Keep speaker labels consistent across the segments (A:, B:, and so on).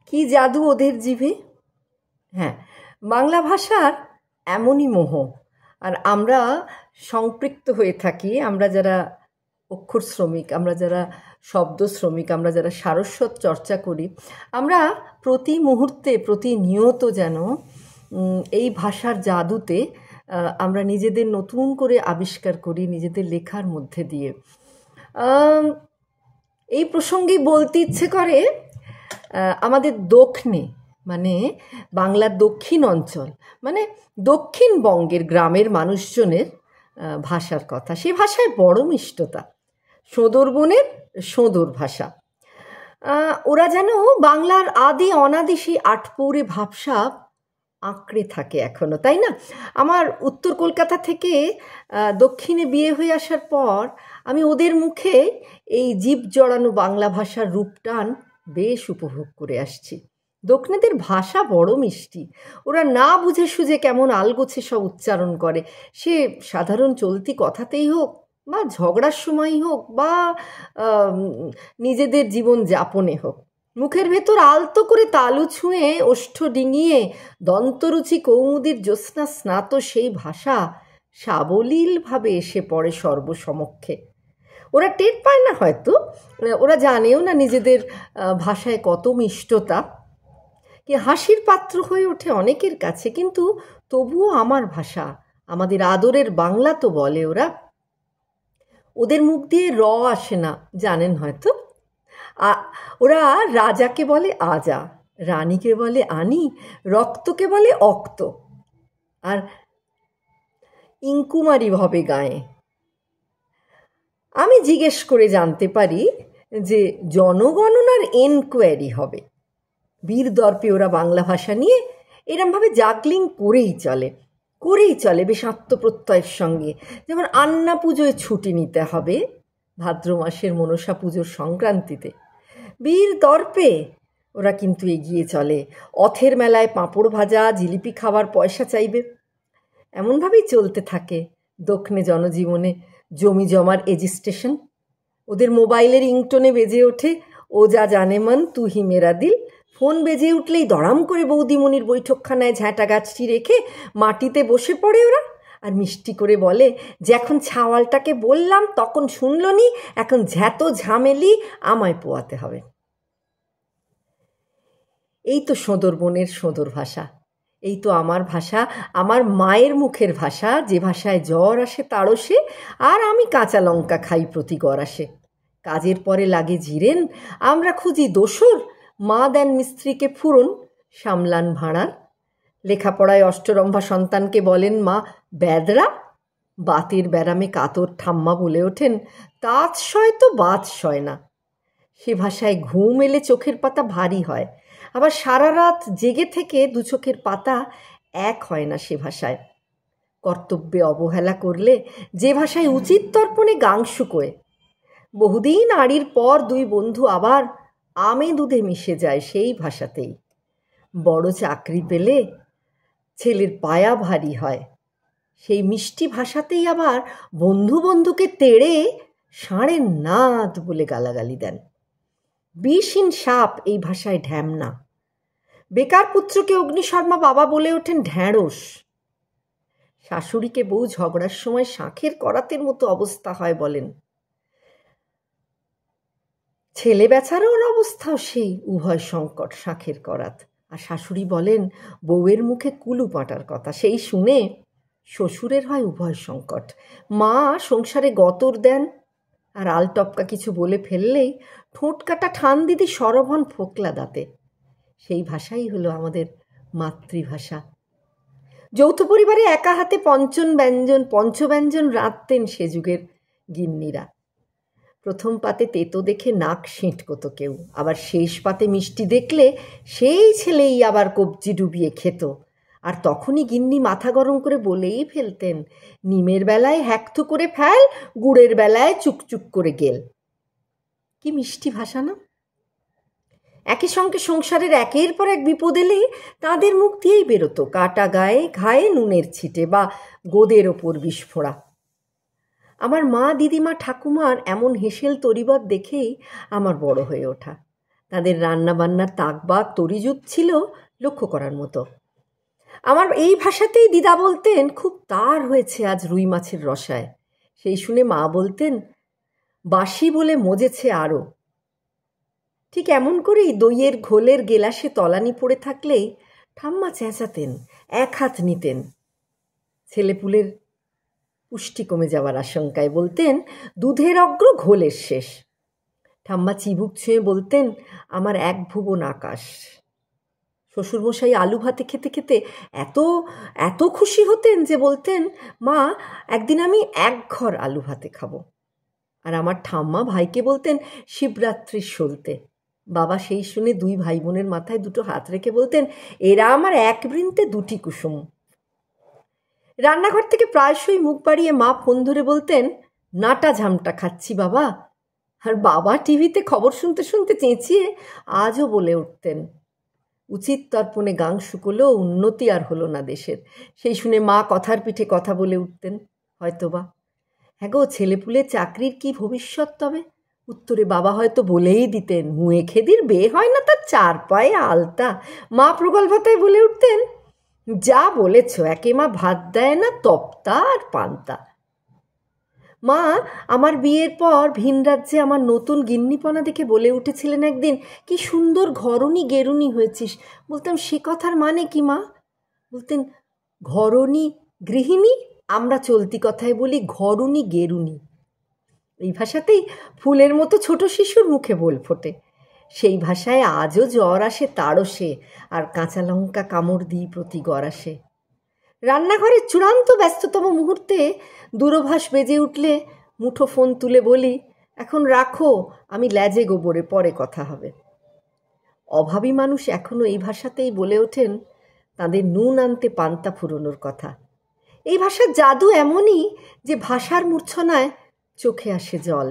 A: কি জাদু ওদের জিভে। হ্যাঁ, বাংলা ভাষার এমনই মোহ। আর আমরা সম্পৃক্ত হয়ে থাকি, আমরা যারা অক্ষর শ্রমিক, আমরা যারা শব্দ শ্রমিক, আমরা যারা সারস্বত চর্চা করি, আমরা প্রতি মুহূর্তে প্রতিনিয়ত যেন এই ভাষার জাদুতে আমরা নিজেদের নতুন করে আবিষ্কার করি নিজেদের লেখার মধ্যে দিয়ে। এই প্রসঙ্গেই বলতে ইচ্ছে করে আমাদের দক্ষিণে, মানে বাংলার দক্ষিণ অঞ্চল, মানে দক্ষিণবঙ্গের গ্রামের মানুষজনের ভাষার কথা। সে ভাষায় বড় মিষ্টতা, সোঁদরবনের সোঁদর ভাষা। ওরা যেন বাংলার আদি অনাদি সেই আটপৌরে ভাবসাব আঁকড়ে থাকে এখনো, তাই না? আমার উত্তর কলকাতা থেকে দক্ষিণে বিয়ে হয়ে আসার পর আমি ওদের মুখে এই জীব জড়ানো বাংলা ভাষার রূপটান বেশ উপভোগ করে আসছি। দক্ষিণেদের ভাষা বড় মিষ্টি। ওরা না বুঝে সুঝে কেমন আলগোছে সব উচ্চারণ করে, সে সাধারণ চলতি কথাতেই হোক, বা ঝগড়ার সময়ই হোক, বা নিজেদের জীবন যাপনে হোক। মুখের ভেতর আলতো করে তালু ছুঁয়ে ওষ্ঠ ডিঙিয়ে দন্তরুচি কৌমুদীর জ্যোৎস্না স্নাত সেই ভাষা সাবলীলভাবে এসে পড়ে সর্বসমক্ষে। ওরা টের পায় না হয়তো, ওরা জানেও না নিজেদের ভাষায় কত মিষ্টতা, কি হাসির পাত্র হয়ে ওঠে অনেকের কাছে। কিন্তু তবুও আমার ভাষা, আমাদের আদরের বাংলা তো বলে ওরা। ওদের মুখ দিয়ে র আসে না, জানেন হয়তো। ওরা রাজাকে বলে আজা, রানীকে বলে আনি, রক্তকে বলে অক্ত, আর ইনকুমারি ভবে গায়ে। আমি জিজ্ঞেস করে জানতে পারি যে জনগণনার এনকোয়ারি হবে। বীর দর্পে ওরা বাংলা ভাষা নিয়ে এরমভাবে জাগলিং করেই চলে বেশ আত্মপ্রত্যয়ের সঙ্গে। যেমন আন্না পুজোয় ছুটি নিতে হবে ভাদ্র মাসের মনসা পুজোর সংক্রান্তিতে, বীর দর্পে ওরা কিন্তু এগিয়ে চলে। অথের মেলায় পাঁপড় ভাজা জিলিপি খাওয়ার পয়সা চাইবে। এমনভাবেই চলতে থাকে দক্ষিণে জনজীবনে জমি জমার রেজিস্ট্রেশন। ওদের মোবাইলের রিংটোনে বেজে ওঠে ও যা জানে মন তু হি মেরা দিল। ফোন বেজে উঠলেই দড়াম করে বৌদিমণির বৈঠকখানায় ঝ্যাঁটা গাছটি রেখে মাটিতে বসে পড়ে ওরা, আর মিষ্টি করে বলে যে এখন ছাওয়ালটাকে বললাম তখন শুনল নি, এখন ঝ্যাতো ঝামেলি আমায় পোয়াতে হবে। এই তো সোঁদরবনের সোঁদর ভাষা, এই তো আমার ভাষা, আমার মায়ের মুখের ভাষা, যে ভাষায় জ্বর আসে তাড়সে, আর আমি কাঁচা লঙ্কা খাই প্রতি গরাসে। কাজের পরে লাগে জিরেন, আমরা খুঁজি দোসর, মা দেন মিস্ত্রিকে ফুরন, সামলান ভাঁড়ার। লেখাপড়ায় অষ্টরম্ভা সন্তানকে বলেন মা ব্যাদরা। বাতের ব্যারামে কাতর ঠাম্মা বলে ওঠেন তাঁত সয় তো বাত সয় না। সে ভাষায় ঘুম এলে চোখের পাতা ভারী হয়, আবার সারা রাত জেগে থেকে দু চোখের পাতা এক হয় না সে ভাষায়। কর্তব্যে অবহেলা করলে যে ভাষায় উচিত তর্পণে গাং শুকোয়। বহুদিন আড়ির পর দুই বন্ধু আবার আমে দুধে মিশে যায় সেই ভাষাতেই। বড় চাকরি পেলে ছেলের পায়া ভারী হয়, সেই মিষ্টি ভাষাতেই আবার বন্ধু বন্ধুকে তেড়ে ষাঁড়ের নাদ বলে গালাগালি দেন। বিষহীন সাপ এই ভাষায় ঢ্যামনা। বেকার পুত্রকে অগ্নিশর্মা বাবা বলে ওঠেন ঢ্যাঁড়স। শাশুড়িকে বউ ঝগড়ার সময় শাঁখের করাতের মতো অবস্থা হয় বলেন। ছেলে বেচারার অবস্থাও সেই উভয় সংকট, শাঁখের করাত। আর শাশুড়ি বলেন বউয়ের মুখে কুলু পাঁটার কথা, সেই শুনে শ্বশুরের হয় উভয় সংকট। মা সংসারে গতর দেন, আর আলটপকা কিছু বলে ফেললেই ঠোঁট কাটা ঠান দিদি সরব হন ফোকলা দাঁতে। সেই ভাষাই হলো আমাদের মাতৃভাষা। যৌথ পরিবারে একা হাতে পঞ্চব্যঞ্জন রাঁধতেন সে যুগের গিন্নিরা। প্রথম পাতে তেতো দেখে নাক সেঁটকতো কেউ, আবার শেষ পাতে মিষ্টি দেখলে সেই ছেলেই আবার কবজি ডুবিয়ে খেত। আর তখনই গিন্নি মাথা গরম করে বলেই ফেলতেন নিমের বেলায় হ্যাকথু করে ফেল, গুড়ের বেলায় চুকচুক করে গেল। কি মিষ্টি ভাষা না! একই সঙ্গে সংসারের একের পর এক বিপদ এলে তাঁদের মুখ দিয়েই বেরোতো কাটা গায়ে ঘায়ে নুনের ছিটে বা গোদের ওপর বিস্ফোড়া। আমার মা দিদিমা ঠাকুমার এমন হেসেল তরিবত দেখেই আমার বড় হয়ে ওঠা। তাদের রান্নাবান্নার তাকবাক তরিজুত ছিল লক্ষ্য করার মতো। আমার এই ভাষাতেই দিদা বলতেন, খুব তাড় হয়েছে আজ রুই মাছের রসায়। সেই শুনে মা বলতেন, বাসি বলে মজেছে আরও। ঠিক এমন করেই দইয়ের ঘোলের গেলাসে তলানি পড়ে থাকলেই ঠাম্মা চেঁচাতেন, এক হাত নিতেন। ছেলেপুলের পুষ্টি কমে যাওয়ার আশঙ্কায় বলতেন, দুধের অগ্র ঘোলের শেষ। ঠাম্মা চিবুক ছুঁয়ে বলতেন, আমার এক ভুবন আকাশ। শ্বশুরমশাই আলু ভাতে খেতে খেতে এত এত খুশি হতেন যে বলতেন, মা একদিন আমি এক ঘর আলু ভাতে খাবো। আর আমার ঠাম্মা ভাইকে বলতেন, শিবরাত্রির সলতে। বাবা সেই শুনে দুই ভাই বোনের মাথায় দুটো হাত রেখে বলতেন, এরা আমার এক বৃন্তে দুটি কুসুম। রান্নাঘর থেকে প্রায়শই মুখ বাড়িয়ে মা ফোন ধরে বলতেন, নাটা ঝামটা খাচ্ছি বাবা। আর বাবা টিভিতে খবর শুনতে শুনতে চেঁচিয়ে আজও বলে উঠতেন, উচিত তর্পণে গাং শুকলো, উন্নতি আর হলো না দেশের। সেই শুনে মা কথার পিঠে কথা বলে উঠতেন, হয়তোবা। হ্যাঁ গো, ছেলেপুলে চাকরির কি ভবিষ্যৎ তবে? উত্তরে বাবা হয়তো বলেই দিতেন, মুয়ে খেদির বিয়ে হয় না তার চার পায়ে আলতা। মা প্রগল্ভতায় বলে উঠতেন, যা বলেছ, একে মা ভাত দেয় না তপ্তা আর পান্তা। মা আমার বিয়ের পর ভিন রাজ্যে আমার নতুন গিন্নিপনা দেখে বলে উঠেছিলেন একদিন, কি সুন্দর ঘরণী গেরুনি হয়েছিস। বলতাম, সে কথার মানে কি মা? বলতেন, ঘরণী গৃহিণী, আমরা চলতি কথায় বলি ঘরণী গেরুনি। এই ভাষাতেই ফুলের মতো ছোট শিশুর মুখে বল ফোটে। সেই ভাষায় আজও জ্বর আসে তাড়সে, আর কাঁচা লঙ্কা কামড় দিই প্রতি গড়াসে। রান্নাঘরের চূড়ান্ত ব্যস্ততম মুহূর্তে দূরভাষ বেজে উঠলে মুঠো ফোন তুলে বলি, এখন রাখো, আমি ল্যাজে গোবরে, পরে কথা হবে। অভাবী মানুষ এখনও এই ভাষাতেই বলে ওঠেন তাদের নুন আনতে পান্তা ফুরোনোর কথা। এই ভাষার জাদু এমনই যে ভাষার মূর্ছনায় চোখে আসে জল।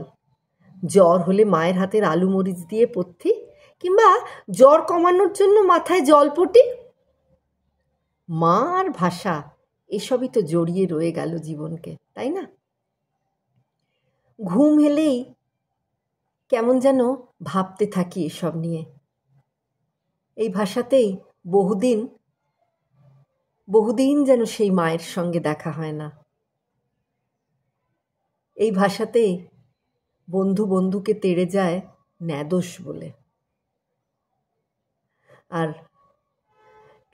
A: জ্বর হলে মায়ের হাতের আলু মরিচ দিয়ে পথ্যি, কিংবা জ্বর কমানোর জন্য মাথায় জলপটি। মা আর ভাষা এসবই তো জড়িয়ে রয়ে গেল জীবনকে, তাই না? ঘুম এলেই কেমন যেন ভাবতে থাকি এসব নিয়ে। এই ভাষাতেই বহুদিন যেন সেই মায়ের সঙ্গে দেখা হয় না। এই ভাষাতেই বন্ধু বন্ধুকে তেড়ে যায় ন্যাদোষ বলে। আর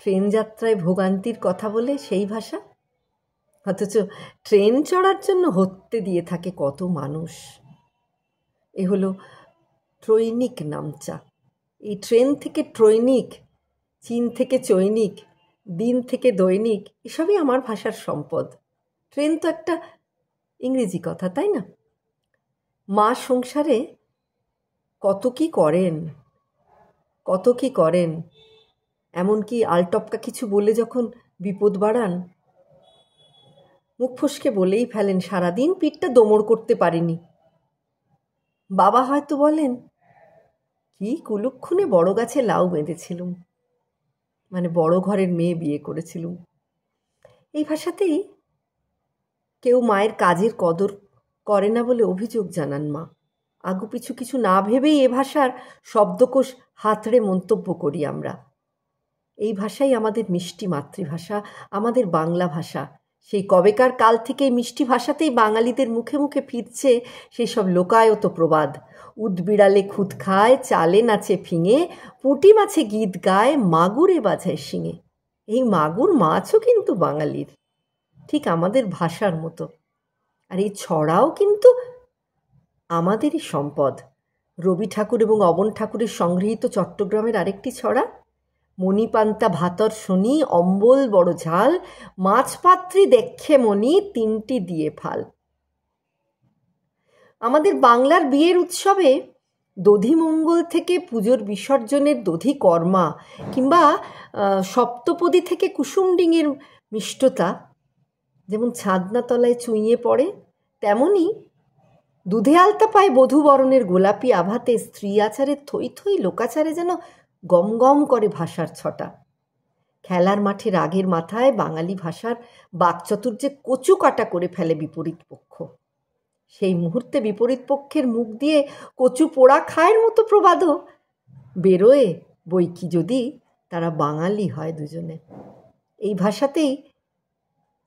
A: ট্রেন যাত্রায় ভোগান্তির কথা বলে সেই ভাষা, অথচ ট্রেন চড়ার জন্য হত্যে দিয়ে থাকে কত মানুষ। এ হলো ট্রৈনিক নামচা। এই ট্রেন থেকে ট্রৈনিক, চীন থেকে চৈনিক, দিন থেকে দৈনিক, এসবই আমার ভাষার সম্পদ। ট্রেন তো একটা ইংরেজি কথা, তাই না? মা সংসারে কত কি করেন, এমনকি আলটপকা কিছু বলে যখন বিপদ বাড়ান, মুখ ফসকে বলেই ফেলেন, সারাদিন পিঠটা দোমড় করতে পারিনি। বাবা হয়তো বলেন, কি কুলক্ষণে বড় গাছে লাউ বেঁধেছিলুম, মানে বড় ঘরের মেয়ে বিয়ে করেছিলুম। এই ভাষাতেই কেউ মায়ের কাজের কদর করে না বলে অভিযোগ জানান মা। আগুপিছু কিছু না ভেবেই এ ভাষার শব্দকোষ হাতড়ে মন্তব্য করি আমরা। এই ভাষাই আমাদের মিষ্টি মাতৃভাষা, আমাদের বাংলা ভাষা। সেই কবেকার কাল থেকে মিষ্টি ভাষাতেই বাঙালিদের মুখে মুখে ফিরছে সেই সব লোকায়ত প্রবাদ। উদবিড়ালে খুদ খায়, চালে নাচে ফিঙে, পুঁটি মাছে গীত গায়, মাগুরে বাজায় শিঙে। এই মাগুর মাছও কিন্তু বাঙালির, ঠিক আমাদের ভাষার মতো। আর এই ছড়াও কিন্তু আমাদেরই সম্পদ। রবি ঠাকুর এবং অবন ঠাকুরের সংগৃহীত চট্টগ্রামের আরেকটি ছড়া, মণিপান্তা ভাতর শনি, অম্বল বড় ঝাল, মাছ পাত্রী দেখে মণি, তিনটি দিয়ে ফাল। আমাদের বাংলার বিয়ের উৎসবে দধিমঙ্গল থেকে পুজোর বিসর্জনের দধি কর্মা, কিংবা সপ্তপদী থেকে কুসুমডিঙের মিষ্টতা যেমন ছাদনা তলায় চুইয়ে পড়ে, তেমনি দুধে আলতা পায় বধূবরণের গোলাপি আভাতে স্ত্রী আচারের থই থই লোকাচারে যেন গম গম করে ভাষার ছটা। খেলার মাঠে রাগের মাথায় বাঙালি ভাষার বাকচতুর্যে কচু কাটা করে ফেলে বিপরীত পক্ষ। সেই মুহূর্তে বিপরীত পক্ষের মুখ দিয়ে কচু পোড়া খায়ের মতো প্রবাদও বেরোয় বই কি যদি তারা বাঙালি হয় দুজনে। এই ভাষাতেই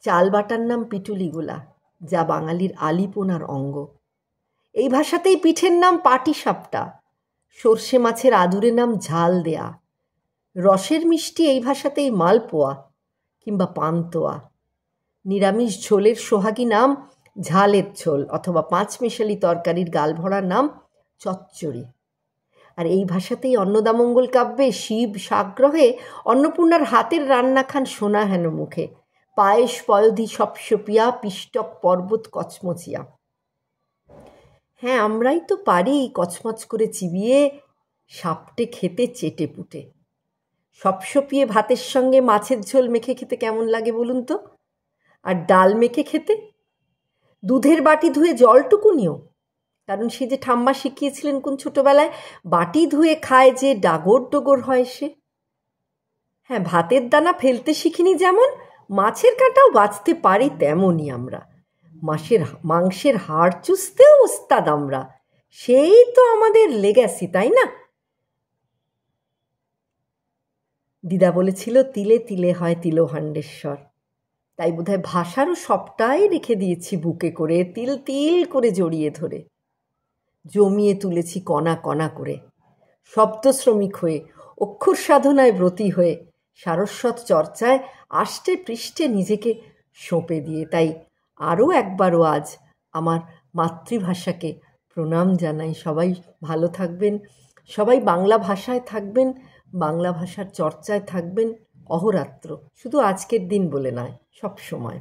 A: চাল বাটার নাম পিটুলিগুলা, যা বাঙালির আলিপোনার অঙ্গ। এই ভাষাতেই পিঠের নাম পাটিসাপটা, সর্ষে মাছের আদুরে নাম ঝাল দেয়া। রসের মিষ্টি এই ভাষাতেই মালপোয়া কিংবা পান্তোয়া। নিরামিষ ঝোলের সোহাগী নাম ঝালের ঝোল অথবা পাঁচমেশালি তরকারির গালভরা নাম চচ্চড়ি। আর এই ভাষাতেই অন্নদামঙ্গল কাব্যে শিব সাগ্রহে অন্নপূর্ণার হাতের রান্না খান সোনা হেন মুখে, পায়েস পয়ধি সপসপিয়া পিষ্টক পর্বত কচমচিয়া। হ্যাঁ, আমরাই তো পারি কচমচ করে চিবিয়ে সাপটে খেতে চেটে পুটে। সপসপিয়ে ভাতের সঙ্গে মাছের ঝোল মেখে খেতে কেমন লাগে বলুন তো? আর ডাল মেখে খেতে দুধের বাটি ধুয়ে জলটুকু নিও, কারণ সে যে ঠাম্মা শিখিয়েছিলেন কোন ছোটবেলায়, বাটি ধুয়ে খায় যে ডাগর ডোগর হয় সে। হ্যাঁ, ভাতের দানা ফেলতে শিখিনি যেমন, মাছের কাঁটাও বাঁচতে পারি তেমনই আমরা। মাংসের হাড় চুষতেও ওস্তাদ আমরা, সেই তো আমাদের লেগ্যাসি, তাই না? দিদা বলেছিল তিলে তিলে হয় তিলভাণ্ডেশ্বর। তাই বোধহয় ভাষারও সবটাই রেখে দিয়েছি বুকে করে, তিল তিল করে জড়িয়ে ধরে। জমিয়ে তুলেছি কণা কণা করে, শব্দ শ্রমিক হয়ে, অক্ষর সাধনায় ব্রতী হয়ে, সারস্বত চর্চায় আষ্টে পৃষ্ঠে নিজেকে সঁপে দিয়ে। তাই আরও একবারও আজ আমার মাতৃভাষাকে প্রণাম জানাই। সবাই ভালো থাকবেন, সবাই বাংলা ভাষায় থাকবেন, বাংলা ভাষার চর্চায় থাকবেন অহরাত্র, শুধু আজকের দিন বলে নয়, সব সময়।